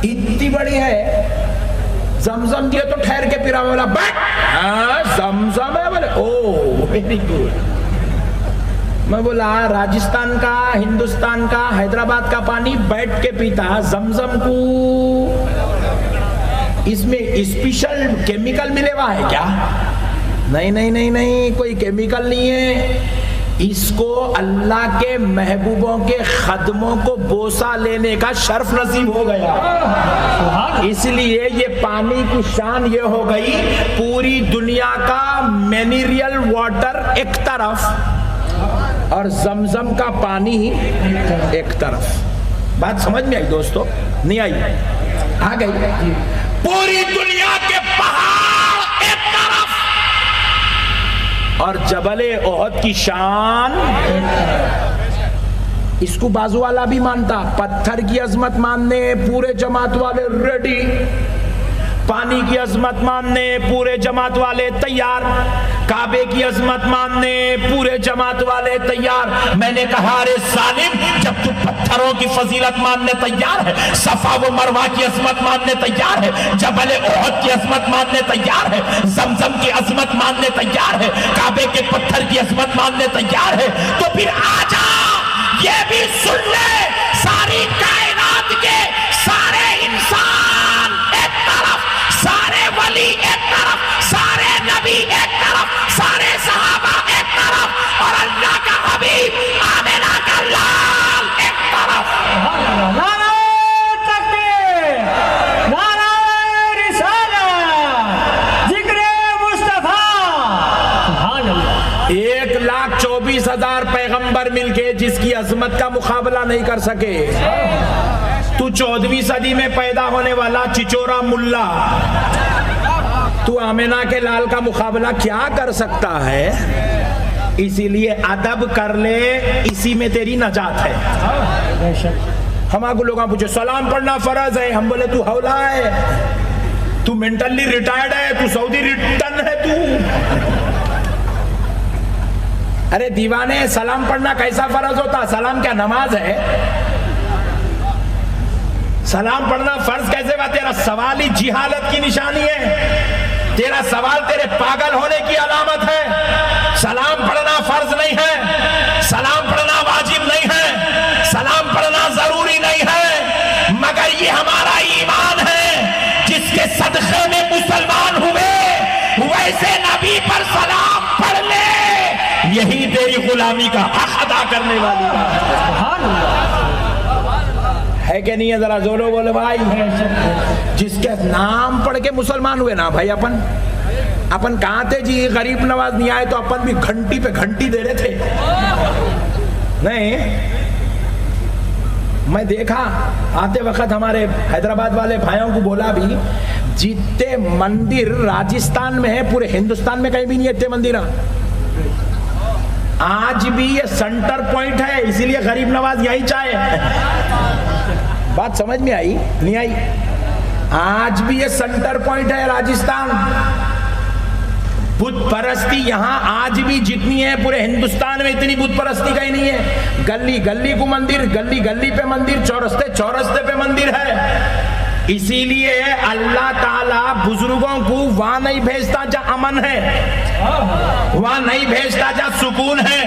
اتنی بڑی ہے. زمزم دیے تو ٹھہر کے پیرا. بولا زمزم ہے. بولے او ویری گڈ. میں بولا راجستھان کا, ہندوستان کا, حیدرآباد کا پانی بیٹھ کے پیتا, زمزم کو اس میں اسپیشل کیمیکل ملے ہوا ہے کیا؟ نہیں نہیں نہیں نہیں, کوئی کیمیکل نہیں ہے. اس کو اللہ کے محبوبوں کے خدموں کو بوسہ لینے کا شرف نصیب ہو گیا. اس لیے یہ پانی کی شان یہ ہو گئی, پوری دنیا کا منرل واٹر ایک طرف اور زمزم کا پانی ایک طرف. بات سمجھ میں آئی دوستو؟ نہیں آئی؟ آ گئی. پوری دنیا کے پہاڑ ایک طرف اور جبل احد کی شان. اس کو بازو والا بھی مانتا. پتھر کی عظمت ماننے پورے جماعت والے ریڈی, پانی کی عظمت ماننے پورے جماعت والے تیار, کعبے کی عظمت ماننے پورے جماعت والے تیار. میں نے کہا رے ظالم, جب تو پتھروں کی فضیلت ماننے تیار ہے, صفا و مروہ کی عظمت ماننے تیار ہے, جبل احد کی عظمت ماننے تیار ہے, زمزم کی عظمت ماننے تیار ہے, کعبے کے پتھر کی عظمت ماننے تیار ہے, تو پھر آجا یہ بھی سن لے, ساری کائنات کے سارے انسان ایک طرف, سارے ولی ایک طرف, سارے نبی ایک طرف, سارے صحابہ ایک طرف, اور اللہ کا حبیب آمنہ کا لال ایک طرف. نعرہ تکبیر, نعرہ رسالت, ذکر مصطفیٰ. سبحان اللہ. 1,24,000 پیغمبر مل کے جس کی عظمت کا مقابلہ نہیں کر سکے. تو 14ویں صدی میں پیدا ہونے والا چچورا ملا, تو آمنہ کے لال کا مقابلہ کیا کر سکتا ہے؟ اسی لیے ادب کر لے, اسی میں تیری نجات ہے. ہم آگے لوگاں پوچھے سلام پڑھنا فرض ہے, ہم بولے تو ہولا ہے, تو مینٹلی ریٹائرڈ ہے, تو سعودی ریٹرن ہے تو. ارے دیوانے, سلام پڑھنا کیسا فرض ہوتا؟ سلام کیا نماز ہے؟ سلام پڑھنا فرض کیسے ہوا؟ تیرا سوال ہی جہالت کی نشانی ہے, تیرا سوال تیرے پاگل ہونے کی علامت ہے. سلام پڑھنا فرض نہیں ہے, سلام پڑھنا واجب نہیں ہے, سلام پڑھنا ضروری نہیں ہے, مگر یہ ہمارا ایمان ہے جس کے صدقے میں مسلمان ہوئے, ویسے نبی پر سلام پڑھ لے, یہی تیری غلامی کا حق ادا کرنے والی ہے کہ نہیں ہے؟ ذرا زورو بولے بھائی. جس کے نام پڑھ کے مسلمان ہوئے نا بھائی, اپن کہاں تھے جی؟ غریب نواز نہیں آئے تو اپن بھی گھنٹی پہ گھنٹی دے رہے تھے. نہیں, میں دیکھا آتے وقت ہمارے حیدرآباد والے بھائیوں کو بولا بھی, جتنے مندر راجستھان میں ہیں پورے ہندوستان میں کہیں بھی نہیں اتنے مندر. آج بھی یہ سنٹر پوائنٹ ہے, اسی لیے غریب نواز یہی چاہے. بات سمجھ میں آئی نہیں آئی؟ آج بھی یہ سنٹر پوائنٹ ہے راجستھان. بت پرستی یہاں آج بھی جتنی ہے پورے ہندوستان میں اتنی بت پرستی کہیں نہیں ہے. گلی گلی کو مندر, گلی گلی پہ مندر, چورستے چورستے پہ مندر ہے. اسی لیے اللہ تعالیٰ بزرگوں کو وہاں نہیں بھیجتا جہاں امن ہے, وہاں نہیں بھیجتا جہاں سکون ہے,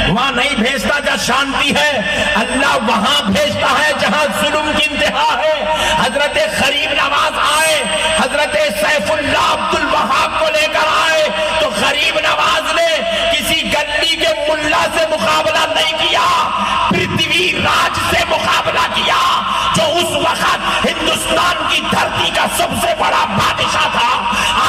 وہاں نہیں بھیجتا جہاں شانتی ہے. اللہ وہاں بھیجتا ہے جہاں ظلم کی انتہا ہے. حضرت غریب نواز آئے, حضرت سیف اللہ عبد الوہاب کو لے کر آئے, تو غریب نواز نے کسی گلی کے ملا سے مقابلہ نہیں کیا, پرتھوی راج سے مقابلہ کیا, جو اس وقت ہندوستان کی دھرتی کا سب سے بڑا بادشاہ تھا.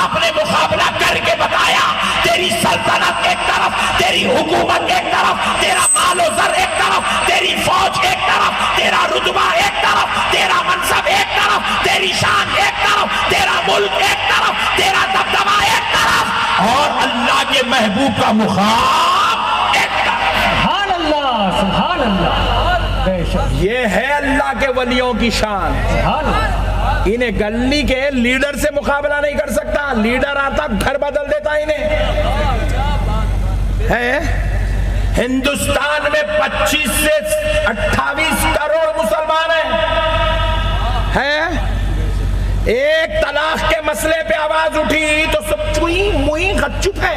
آپ نے مقابلہ کر کے بتایا, تیری سلطنت ایک طرف, تیری حکومت ایک طرف, تیرا مال و زر ایک طرف, تیری فوج ایک طرف, تیرا رتبہ ایک طرف, تیرا منصب ایک طرف, تیری شان ایک طرف, تیرا ملک ایک طرف, تیرا دبدبہ ایک طرف, اور اللہ کے محبوب کا مقام ایک طرف. سبحان اللہ, سبحان اللہ. یہ ہے اللہ کے ولیوں کی شان. انہیں گلی کے لیڈر سے مقابلہ نہیں کر سکتا. لیڈر آتا گھر بدل دیتا انہیں. ہے ہندوستان میں 25 سے 28 کروڑ مسلمان ہیں. مسئلے پہ آواز اٹھی تو سب چوئی موئی خط چپ ہے.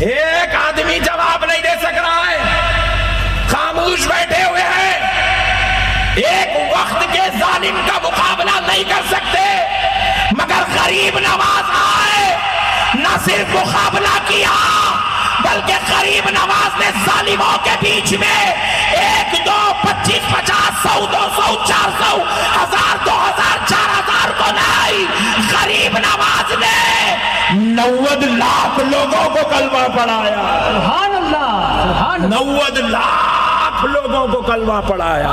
ایک آدمی جواب نہیں دے سک رہا ہے, خاموش بیٹھے ہوئے ہیں. ایک وقت کے ظالم کا مقابلہ نہیں کر سکتے, مگر غریب نواز آئے, نہ صرف مقابلہ کیا بلکہ غریب نواز نے ظالموں کے بیچ میں 1 2 25 50 100 200 400 1000 2000 4000 کو نہیں, غریب نواز نے 90 لاکھ لوگوں کو کلمہ پڑھایا. سبحان اللہ, سبحان اللہ. 90 لاکھ لوگوں کو کلمہ پڑھایا.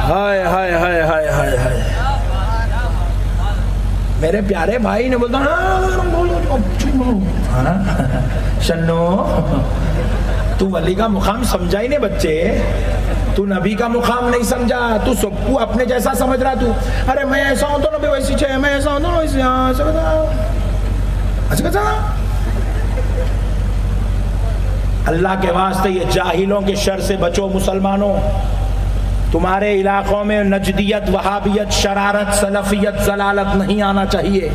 ہائے ہائے ہائے ہائے ہائے ہائے. میرے پیارے بھائی نے بولتا شنو تو ولی کا مقام سمجھا ہی نہیں بچے, تو نبی کا مقام نہیں سمجھا, تو سب کو اپنے جیسا سمجھ رہا. تو ارے میں ایسا ہوں تو نبی ویسی چھے, میں ایسا ہوں تو ویسی, اچھا اللہ کے واسطے یہ جاہلوں کے شر سے بچو مسلمانوں. تمہارے علاقوں میں نجدیت, وہابیت, شرارت, سلفیت, ضلالت نہیں آنا چاہیے,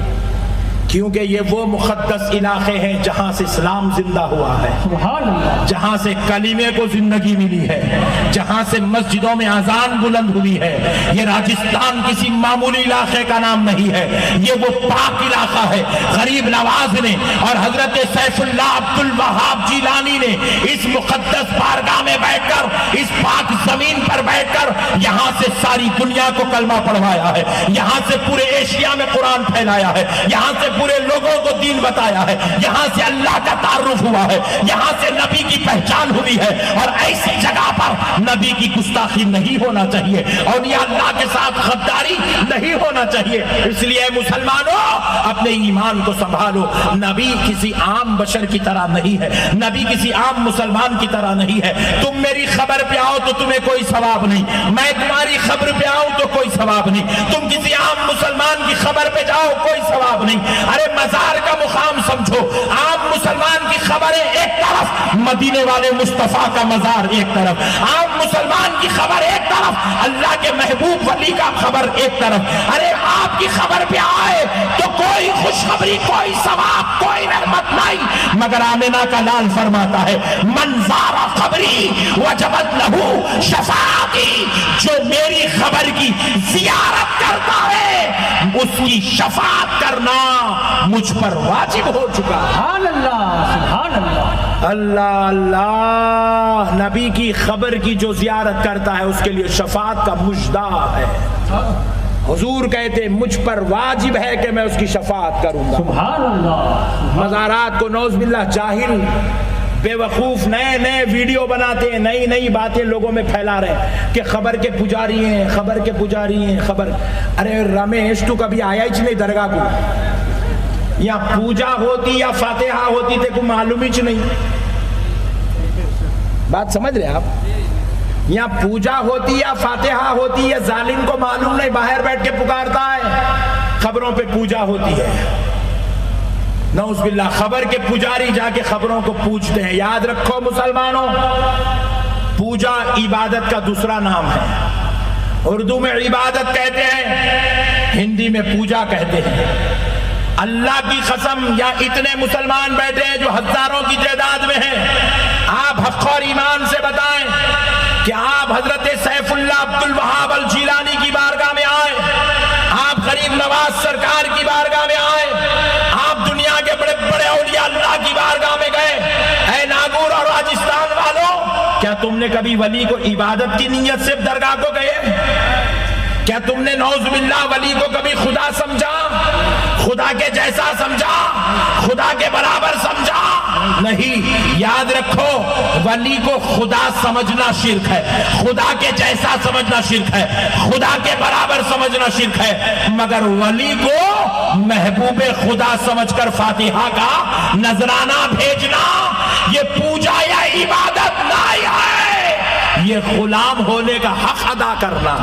کیونکہ یہ وہ مقدس علاقے ہیں جہاں سے اسلام زندہ ہوا ہے, سبحان اللہ. جہاں سے کلمے کو زندگی ملی ہے, جہاں سے مسجدوں میں اذان بلند ہوئی ہے. یہ راجستھان کسی معمولی علاقے کا نام نہیں ہے, یہ وہ پاک علاقہ ہے. غریب نواز نے اور حضرت سیف اللہ عبد الوہاب جیلانی نے اس مقدس بارگاہ میں بیٹھ کر, اس پاک زمین پر بیٹھ کر یہاں سے ساری دنیا کو کلمہ پڑھوایا ہے, یہاں سے پورے ایشیا میں قرآن پھیلایا ہے, یہاں سے پورے لوگوں کو دین بتایا ہے, یہاں سے اللہ کا تعارف ہوا ہے, یہاں سے نبی کی پہچان ہوئی ہے. اور ایسی جگہ پر نبی کی گستاخی نہیں ہونا چاہیے, اور یہ اللہ کے ساتھ غداری نہیں ہونا چاہیے. اس لیے مسلمانوں اپنے ایمان کو سنبھالو. نبی کسی عام بشر کی طرح نہیں ہے, نبی کسی عام مسلمان کی طرح نہیں ہے. تم میری خبر پہ آؤ تو تمہیں کوئی ثواب نہیں, میں تمہاری خبر پہ آؤں تو کوئی ثواب نہیں. تم کسی عام مسلمان کی خبر پہ جاؤ کوئی ثواب نہیں. ارے مزار کا مقام سمجھو, عام مسلمان کی خبریں ایک طرف, مدینے والے مصطفیٰ کا مزار ایک طرف, عام مسلمان کی خبر ایک طرف, اللہ کے محبوب ولی کا خبر ایک طرف. ارے آپ کی خبر پہ آئے تو کوئی خوشخبری, کوئی ثواب, کوئی رحمت نہیں, مگر آمنہ کا لال فرماتا ہے من زار خبری وجبت لہو شفاعتی, جو میری خبر کی زیارت کرتا ہے اس کی شفاعت کرنا مجھ پر واجب ہو چکا. سبحان اللہ, سبحان اللہ. اللہ اللہ, نبی کی خبر کی جو زیارت کرتا ہے اس کے لیے شفاعت کا مژدہ ہے. حضور کہتے مجھ پر واجب ہے کہ میں اس کی شفاعت کروں گا. سبحان اللہ. مزارات کو نعوذ باللہ جاہل بے وقوف نئے نئے ویڈیو بناتے ہیں, نئی نئی باتیں لوگوں میں پھیلا رہے ہیں کہ خبر کے پجاری ہیں, خبر کے پجاری ہیں, خبر. ارے رمیش تو کبھی آیا ہی نہیں درگاہ کو, یا پوجا ہوتی یا فاتحہ ہوتی تے کو معلوم ہی نہیں. بات سمجھ رہے آپ, یا پوجا ہوتی یا فاتحہ ہوتی, یا ظالم کو معلوم نہیں, باہر بیٹھ کے پکارتا ہے خبروں پہ پوجا ہوتی ہے. نعوذ باللہ, خبر کے پجاری جا کے خبروں کو پوجتے ہیں. یاد رکھو مسلمانوں, پوجا عبادت کا دوسرا نام ہے. اردو میں عبادت کہتے ہیں, ہندی میں پوجا کہتے ہیں. اللہ کی قسم, یا اتنے مسلمان بیٹھے ہیں جو ہزاروں کی تعداد میں ہیں, آپ حق اور ایمان سے بتائیں کہ آپ حضرت سیف اللہ عبد الوہاب الجیلانی کی بارگاہ میں آئے, آپ غریب نواز سرکار کی بارگاہ میں آئے, آپ دنیا کے بڑے بڑے اولیاء اللہ کی بارگاہ میں گئے. اے ناگور اور راجستھان والوں, کیا تم نے کبھی ولی کو عبادت کی نیت سے درگاہ کو گئے؟ کیا تم نے نعوذ باللہ ولی کو کبھی خدا سمجھا, خدا کے جیسا سمجھا, خدا کے برابر سمجھا؟ نہیں. یاد رکھو, ولی کو خدا سمجھنا شرک ہے, خدا کے جیسا سمجھنا شرک ہے, خدا کے برابر سمجھنا شرک ہے, مگر ولی کو محبوب خدا سمجھ کر فاتحہ کا نذرانہ بھیجنا یہ پوجا یا عبادت نہیں ہے, یہ غلام ہونے کا حق ادا کرنا,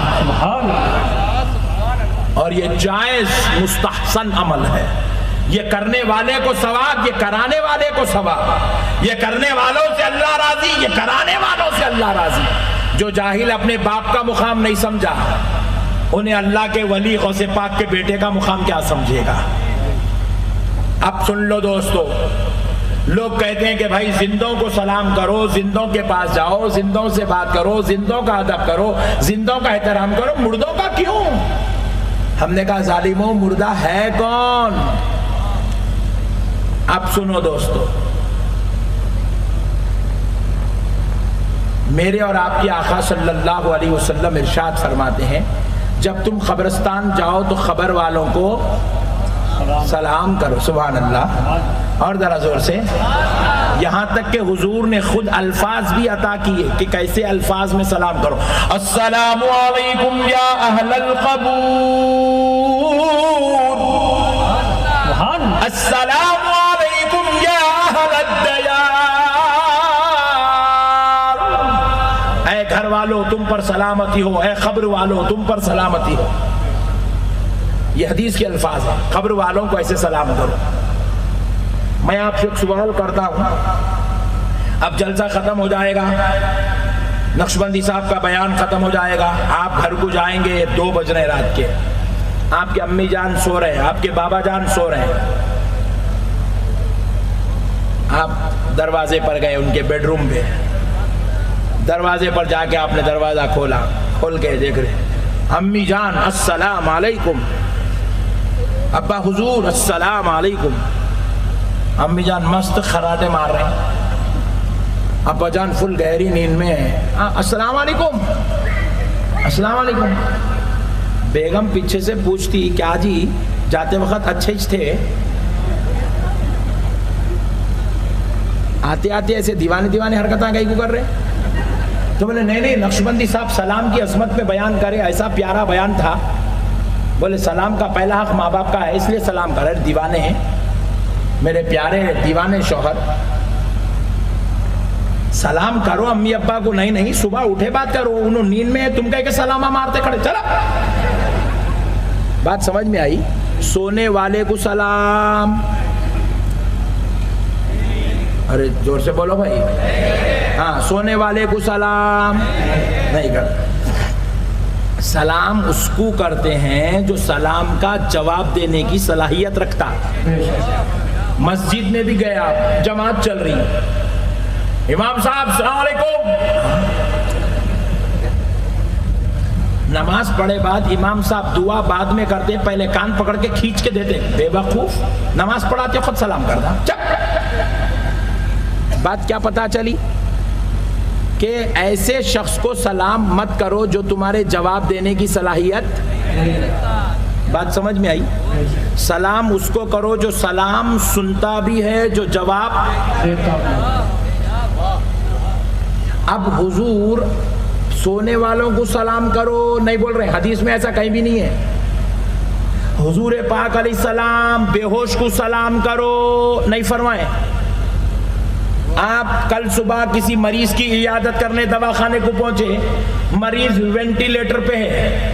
اور یہ جائز مستحسن عمل ہے. یہ کرنے والے کو ثواب, یہ کرانے والے کو ثواب. یہ کرنے والوں سے اللہ راضی, یہ کرانے والوں سے اللہ راضی. جو جاہل اپنے باپ کا مقام نہیں سمجھا, انہیں اللہ کے ولی غوث پاک کے بیٹے کا مقام کیا سمجھے گا؟ اب سن لو دوستو، لوگ کہتے ہیں کہ بھائی زندوں کو سلام کرو، زندوں کے پاس جاؤ، زندوں سے بات کرو، زندوں کا ادب کرو، زندوں کا احترام کرو، مردوں کا کیوں؟ ہم نے کہا ظالموں، مردہ ہے کون؟ اب سنو دوستو، میرے اور آپ کے آقا صلی اللہ علیہ وسلم ارشاد فرماتے ہیں جب تم قبرستان جاؤ تو قبر والوں کو سلام کرو۔ سبحان اللہ، اور ذرا زور سے، یہاں تک کہ حضور نے خود الفاظ بھی عطا کیے کہ کیسے الفاظ میں سلام کرو۔ السلام علیکم یا اہل القبور، السلام علیکم یا اہل الدیار، اے گھر والوں تم پر سلامتی ہو، اے قبر والوں تم پر سلامتی ہو۔ یہ حدیث کے الفاظ ہیں، قبر والوں کو ایسے سلام کرو۔ میں آپ سے ایک سوال کرتا ہوں، اب جلسہ ختم ہو جائے گا، نقشبندی صاحب کا بیان ختم ہو جائے گا، آپ گھر کو جائیں گے، 2 بج رہے رات کے، آپ کے امی جان سو رہے ہیں، آپ کے بابا جان سو رہے ہیں، آپ دروازے پر گئے ان کے بیڈ روم پہ، دروازے پر جا کے آپ نے دروازہ کھولا، کھول کے دیکھ رہے امی جان السلام علیکم، ابا حضور السلام علیکم، امی جان مست خراٹے مار رہے ہیں، ابا جان فل گہری نیند میں ہے، السلام علیکم السلام علیکم۔ بیگم پیچھے سے پوچھتی کیا جی جاتے وقت اچھے تھے، آتے آتے ایسے دیوانے حرکتاں کہیں کو کر رہے؟ تو بولے نہیں نقشبندی صاحب سلام کی عظمت میں بیان کرے، ایسا پیارا بیان تھا، بولے سلام کا پہلا حق ماں باپ کا ہے اس لیے سلام کر رہے، دیوانے ہیں میرے پیارے دیوانے شوہر، سلام کرو امی ابا کو۔ نہیں صبح اٹھے بات کرو، انہوں نیند میں تم کہہ کے سلامہ مارتے کھڑے، چلا بات سمجھ میں آئی؟ سونے والے کو سلام، ارے زور سے بولو بھائی، ہاں سونے والے کو سلام نہیں کرتے۔ سلام اس کو کرتے ہیں جو سلام کا جواب دینے کی صلاحیت رکھتا۔ مسجد میں بھی گئے آپ، جماعت چل رہی، امام صاحب السلام علیکم، نماز پڑھے بعد امام صاحب دعا بعد میں کرتے، پہلے کان پکڑ کے کھینچ کے دیتے، بے وقوف، نماز پڑھاتے خود سلام کرتا۔ بات کیا پتا چلی؟ کہ ایسے شخص کو سلام مت کرو جو تمہارے جواب دینے کی صلاحیت، بات سمجھ میں آئی؟ سلام اس کو کرو جو سلام سنتا بھی ہے، جو جواب دیتا بھی۔ اب حضور سونے والوں کو سلام کرو نہیں بول رہے، حدیث میں ایسا کہیں بھی نہیں ہے۔ حضور پاک علیہ السلام بے ہوش کو سلام کرو نہیں فرمائے۔ آپ کل صبح کسی مریض کی عیادت کرنے دواخانے کو پہنچے، مریض وینٹیلیٹر پہ ہے،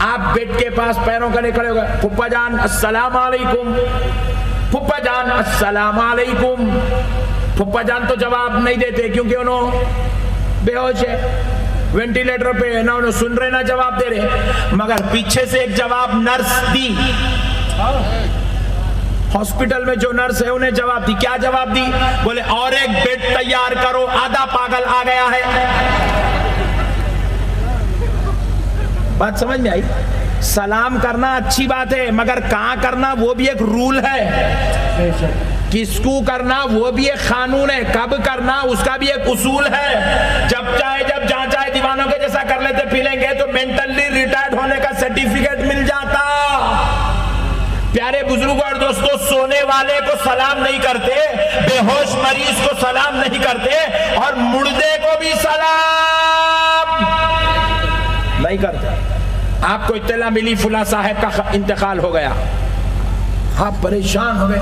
آپ بیڈ کے پاس پیروں کڑے کھڑے ہو گئے، پھپھا جان السلام علیکم، پھپھا جان السلام علیکم، پھپھا جان تو جواب نہیں دیتے کیونکہ انہوں بے ہوش ہے، وینٹیلیٹر پہ نہ انہوں سن رہے نہ جواب دے رہے، مگر پیچھے سے ایک جواب نرس دی، ہاسپٹل میں جو نرس ہے انہیں جواب دی۔ کیا جواب دی؟ بولے اور ایک بیڈ تیار کرو، آدھا پاگل آ گیا ہے۔ بات سمجھ میں آئی؟ سلام کرنا اچھی بات ہے، مگر کہاں کرنا وہ بھی ایک رول ہے، کس کو کرنا وہ بھی ایک قانون ہے، کب کرنا اس کا بھی ایک اصول ہے۔ جب چاہے جب جہاں چاہے دیوانوں کے جیسا کر لیتے پی لیں گے تو مینٹلی ریٹائرڈ ہونے کا سرٹیفکیٹ مل جاتا۔ پیارے بزرگوں اور دوستوں، سونے والے کو سلام نہیں کرتے، بے ہوش مریض کو سلام نہیں کرتے، اور مردے کو بھی سلام نہیں کرتے۔ آپ کو اطلاع ملی فلاں صاحب کا انتقال ہو گیا، آپ پریشان ہو گئے،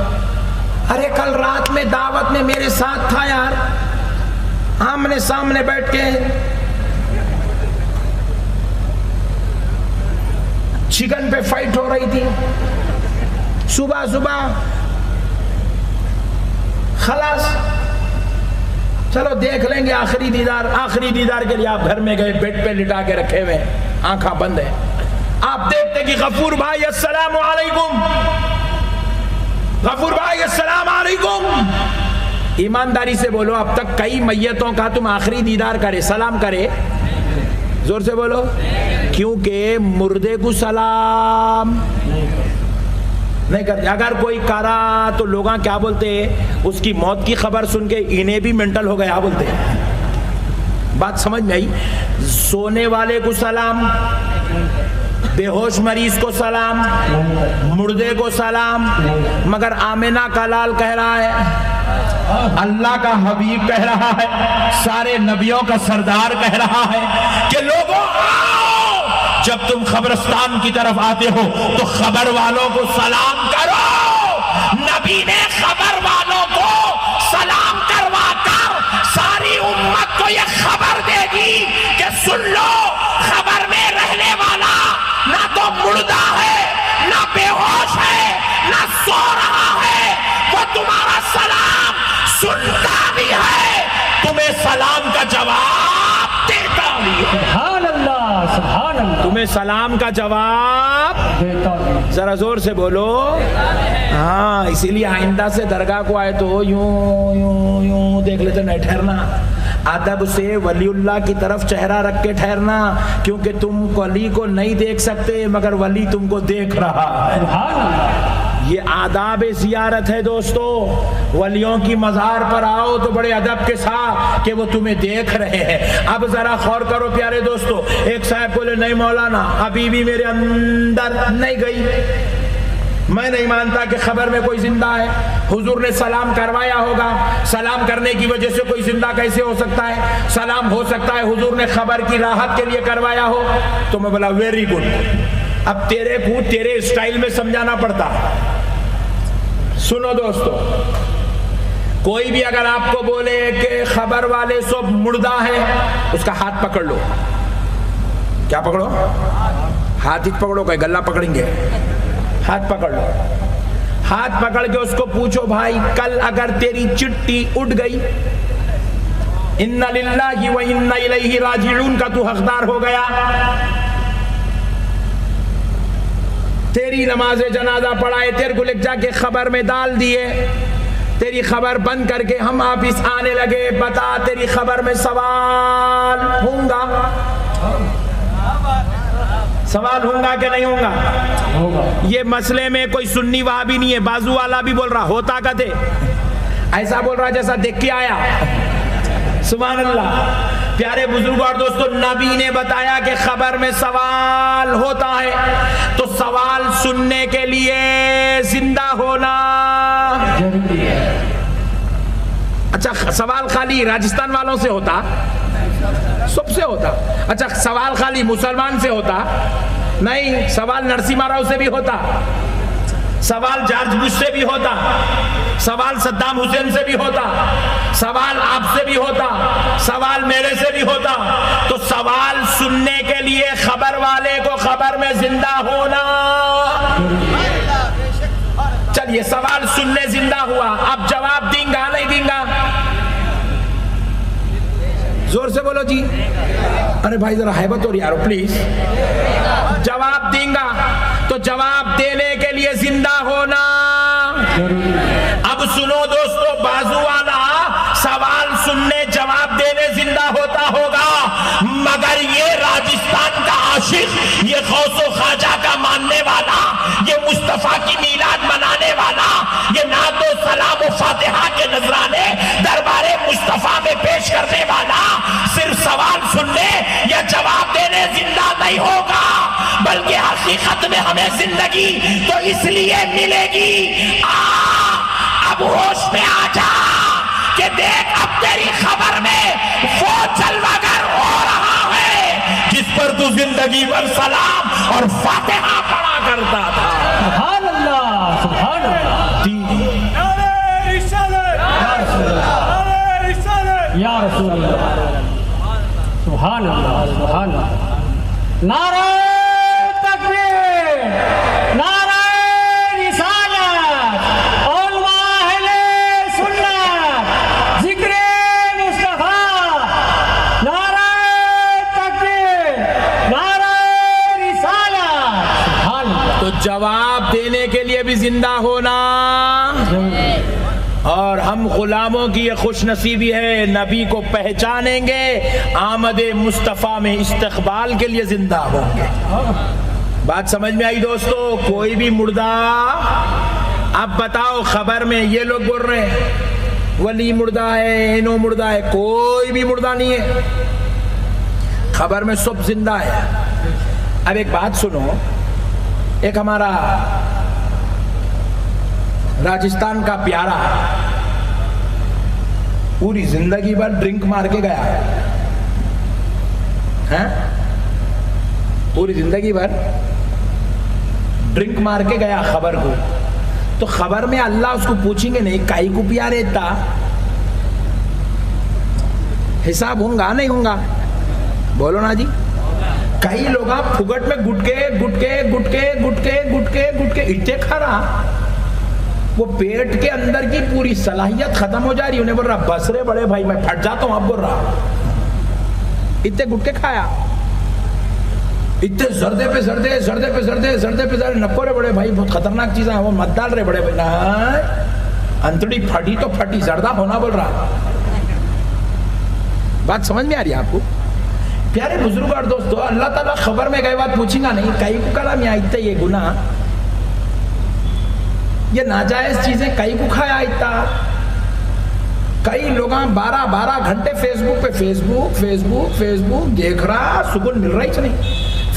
ارے کل رات میں دعوت میں میرے ساتھ تھا یار، آمنے سامنے بیٹھ کے چکن پہ فائٹ ہو رہی تھی، صبح صبح خلاص چلو دیکھ لیں گے آخری دیدار کے لیے آپ گھر میں گئے، بیڈ پہ لٹا کے رکھے ہوئے، آنکھاں بند ہے، آپ دیکھتے کہ غفور بھائی السلام علیکم، غفور بھائی السلام علیکم. ایمانداری سے بولو، اب تک کئی میتوں کا تم آخری دیدار کرے، سلام کرے؟ زور سے بولو. کیونکہ مردے کو سلام نہیں کرتے. اگر کوئی کرا تو لوگاں کیا بولتے ہیں؟ اس کی موت کی خبر سن کے انہیں بھی منٹل ہو گیا بولتے ہیں. بات سمجھ میں آئی؟ سونے والے کو سلام، بے ہوش مریض کو سلام، مردے کو سلام. مگر آمنہ کا لال کہہ رہا ہے، اللہ کا حبیب کہہ رہا ہے، سارے نبیوں کا سردار کہہ رہا ہے کہ لوگوں آؤ، جب تم قبرستان کی طرف آتے ہو تو خبر والوں کو سلام کرو. نبی نے خبر والوں کو سلام کروا کر ساری امت کو یہ خبر دے دی کہ سن لو، خبر میں رہنے والا نہ تو مردہ ہے، نہ بے ہوش ہے، نہ سو رہا ہے، وہ تمہارا سلام سنتا بھی ہے، تمہیں سلام کا جواب دیتا بھی ہے. سبحان اللہ، سبحان اللہ. تمہیں سلام کا جواب دیتا بھی. ذرا زور سے بولو. ہاں، اسی لیے آئندہ سے درگاہ کو آئے تو یوں یوں یوں دیکھ لیتے، نہیں ٹھہرنا. ادب سے ولی اللہ کی طرف چہرہ رکھ کے ٹھہرنا، کیونکہ تم ولی کو نہیں دیکھ سکتے مگر ولی تم کو دیکھ رہا ہے. سبحان اللہ. یہ آداب زیارت ہے دوستو. ولیوں کی مزار پر آؤ تو بڑے ادب کے ساتھ کہ وہ تمہیں دیکھ رہے ہیں. اب ذرا غور کرو پیارے دوستو. ایک صاحب بولے نہیں مولانا ابھی بھی میرے اندر نہیں گئی، میں نہیں مانتا کہ خبر میں کوئی زندہ ہے. حضور نے سلام کروایا ہوگا، سلام کرنے کی وجہ سے کوئی زندہ کیسے ہو سکتا ہے؟ سلام ہو سکتا ہے حضور نے خبر کی راحت کے لیے کروایا ہو. تو میں بولا ویری گڈ. اب تیرے کو تیرے اسٹائل میں سمجھانا پڑتا. سنو دوستو، کوئی بھی اگر آپ کو بولے کہ خبر والے سب مردہ ہیں، اس کا ہاتھ پکڑ لو. کیا پکڑو؟ ہاتھ ہی پکڑو، کوئی گلہ پکڑیں گے؟ ہاتھ پکڑ لو. ہاتھ پکڑ کے اس کو پوچھو بھائی کل اگر تیری چٹھی اٹھ گئی، اِنَّ لِلَّهِ وَإِنَّ إِلَيْهِ رَاجِعُونَ کا تو حقدار ہو گیا. تیری نماز جنازہ پڑھائے، تیرے کو لکھ جا کے خبر میں ڈال دیے، تیری خبر بند کر کے ہم واپس آنے لگے. بتا تیری خبر میں سوال ہوں گا؟ سوال ہوں گا کہ نہیں ہوں گا؟ یہ مسئلے میں کوئی سنی وہابی نہیں ہے. بازو والا بھی بول رہا ہوتا کتے ایسا بول رہا جیسا دیکھ کے آیا. سبحان اللہ. پیارے بزرگوں اور دوستو، نبی نے بتایا کہ خبر میں سوال ہوتا ہے، تو سوال سننے کے لیے زندہ ہونا ضروری ہے. اچھا سوال خالی راجستھان والوں سے ہوتا؟ سب سے ہوتا. اچھا سوال خالی مسلمان سے ہوتا؟ نہیں، سوال نرسمہا راؤ سے بھی ہوتا، سوال جارج بش سے بھی ہوتا، سوال صدام حسین سے بھی ہوتا، سوال آپ سے بھی ہوتا، سوال میرے سے بھی ہوتا. تو سوال سننے کے لیے خبر والے کو خبر میں زندہ ہونا. چلیے سوال سننے زندہ ہوا، اب جواب دیں گا نہیں دیں گا؟ زور سے بولو جی. ارے بھائی ذرا ہیبت ہو رہی یارو پلیز. جواب دیں گا تو جواب دینے کے لیے زندہ ہونا. اب سنو دوستو، بازو والا سوال سننے جواب دینے زندہ ہوتا ہوگا، مگر یہ راجستھان کا عاشق، یہ غوث و خواجہ کا ماننے والا، یہ مصطفیٰ کی میلاد منانے والا، یہ نعت و سلام و فاتحہ کے نذرانے دربار مصطفیٰ میں پیش کرنے والا صرف سوال سننے یا جواب دینے زندہ نہیں ہوگا، بلکہ حقیقت میں ہمیں زندگی تو اس لیے ملے گی. اب ہوش میں آ جا کہ دیکھ اب تیری خبر میں وہ جلوگر ہو رہا ہے جس پر تو زندگی بھر سلام اور فاتحہ پڑھا کرتا تھا. سبحان اللہ، سبحان اللہ. یا رسول اللہ، سبحان اللہ، سبحان اللہ. نعرہ تکبیر، نعرہ رسالت، علماء اہل سنت، ذکر مصطفیٰ. نعرہ تکبیر، نعرہ رسالت. جواب دینے کے لیے بھی زندہ ہونا، اور ہم غلاموں کی یہ خوش نصیبی ہے، نبی کو پہچانیں گے، آمد مصطفیٰ میں استقبال کے لیے زندہ ہوں گے۔ بات سمجھ میں آئی دوستو؟ کوئی بھی مردہ، اب بتاؤ خبر میں یہ لوگ بول رہے ہیں ولی مردہ ہے، انو مردہ ہے، کوئی بھی مردہ نہیں ہے، خبر میں سب زندہ ہے۔ اب ایک بات سنو، ایک ہمارا راجستھان کا پیارا پوری زندگی بھر ڈرنک مار کے گیا ہے، پوری زندگی بھر ڈرنک مار کے گیا خبر کو، تو خبر میں اللہ اس کو پوچھیں گے نہیں کائی کو پیا رہتا، حساب ہوں گا نہیں ہوں گا؟ بولو نا جی۔ کئی لوگ پھگٹ میں گٹکے گٹکے گٹکے گٹکے گٹکے گٹکے اٹھے کھا رہا، وہ پیٹ کے اندر کی پوری صلاحیت ختم ہو جا رہی، انہیں بول رہا بس رے بڑے بھائی میں پھٹ جاتا ہوں، اب بول رہا اتنے گٹکے کھایا، اتنے زردے پہ زردے زردے پہ زردے زردے پہ زردے، نکو رے بڑے بھائی بہت خطرناک چیز ہے وہ مت ڈال رہے بڑے بھائی، نا انتڑی پھٹی تو پھٹی، زردہ ہونا بول رہا۔ بات سمجھ میں آ رہی ہے آپ کو؟ پیارے بزرگ اور دوستو، اللہ تعالیٰ خبر میں گئے بات پوچھیں گا نہیں کئی کو کلام یا اتنا یہ گناہ، یہ ناجائز چیزیں کئی کو کھایا اتنا۔ کئی لوگ 12 گھنٹے فیس بک پہ فیس بک دیکھ رہا، سکون مل رہا ہی نہیں،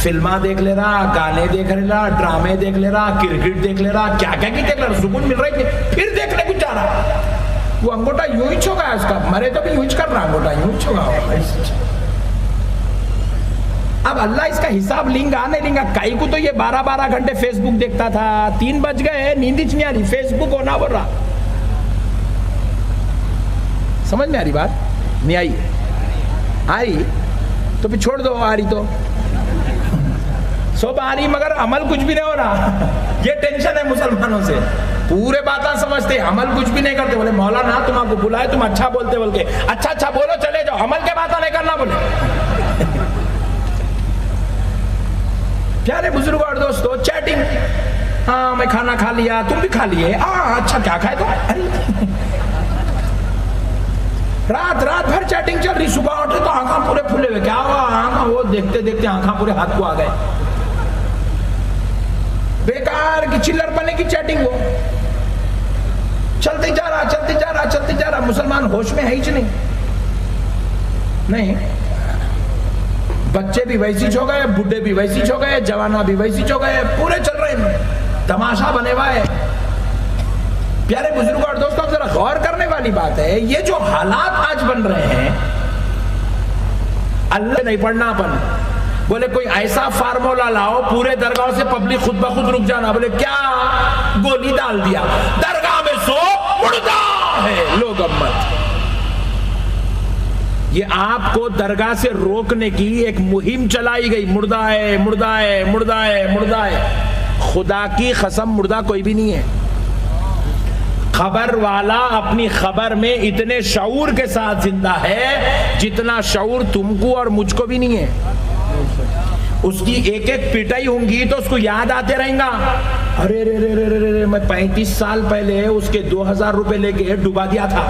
فلمہ دیکھ لے رہا، گانے دیکھ لے رہا، ڈرامے دیکھ لے رہا، کرکٹ دیکھ لے رہا، کیا کیا دیکھ لے رہا، سکون مل رہا ہی نہیں، پھر دیکھنے کو جا رہا، وہ انگوٹا یوں ہی چھوگا ہے اس کا، مرے تو بھی یوں ہی کر رہا، انگوٹا یوں ہی چھوگا ہوا۔ اب اللہ اس کا حساب لیں گا نہیں لیں گا؟ کئی کو تو یہ 12 گھنٹے فیس بک دیکھتا تھا، 3 بج گئے نیند نہیں آ رہی، فیس بک ہونا بول رہا۔ سمجھ میں آ رہی بات؟ نہیں آئی تو پھر چھوڑ دو، آ رہی تو سب آ رہی مگر عمل کچھ بھی نہیں ہو رہا، یہ ٹینشن ہے مسلمانوں سے، پورے باتاں سمجھتے عمل کچھ بھی نہیں کرتے، بولے مولانا تم آپ کو بلائے تم اچھا بولتے بول کے، اچھا بولو چلے جاؤ، عمل کے باتیں نہیں کرنا بولے۔ پیارے بزرگ اور دوستو، چیٹنگ، ہاں میں کھانا کھا لیا، تم بھی کھا لیے، اچھا کیا کھائے تو، رات بھر چیٹنگ چل رہی، صبح اٹھے تو آنکھاں پورے پھولے ہوئے، کیا ہوا؟ آنکھاں وہ دیکھتے آنکھاں پورے ہاتھ کو آ گئے، بیکار کی چلر پنے کی چیٹنگ، وہ چلتے جا رہا، مسلمان ہوش میں ہے ہی نہیں، بچے بھی ویسی چھو گئے، بڈھے بھی ویسی چھو گئے، جوانہ بھی ویسی چھو گئے، پورے چل رہے ہیں، تماشا بنے ہوا ہے۔ پیارے بزرگوں اور دوستوں، ذرا غور کرنے والی بات ہے، یہ جو حالات آج بن رہے ہیں، اللہ نہیں پڑھنا اپن، بولے کوئی ایسا فارمولا لاؤ پورے درگاہ سے پبلک خود بخود رک جانا، بولے کیا گولی ڈال دیا درگاہ میں، سو مردہ ہے لوگ امت۔ یہ آپ کو درگاہ سے روکنے کی ایک مہم چلائی گئی، مردہ ہے۔ خدا کی قسم مردہ کوئی بھی نہیں ہے، خبر والا اپنی خبر میں اتنے شعور کے ساتھ زندہ ہے جتنا شعور تم کو اور مجھ کو بھی نہیں ہے۔ اس کی ایک پٹائی ہوں گی تو اس کو یاد آتے رہیں گا، ارے میں 35 سال پہلے اس کے 2000 روپے لے کے ڈبا دیا تھا،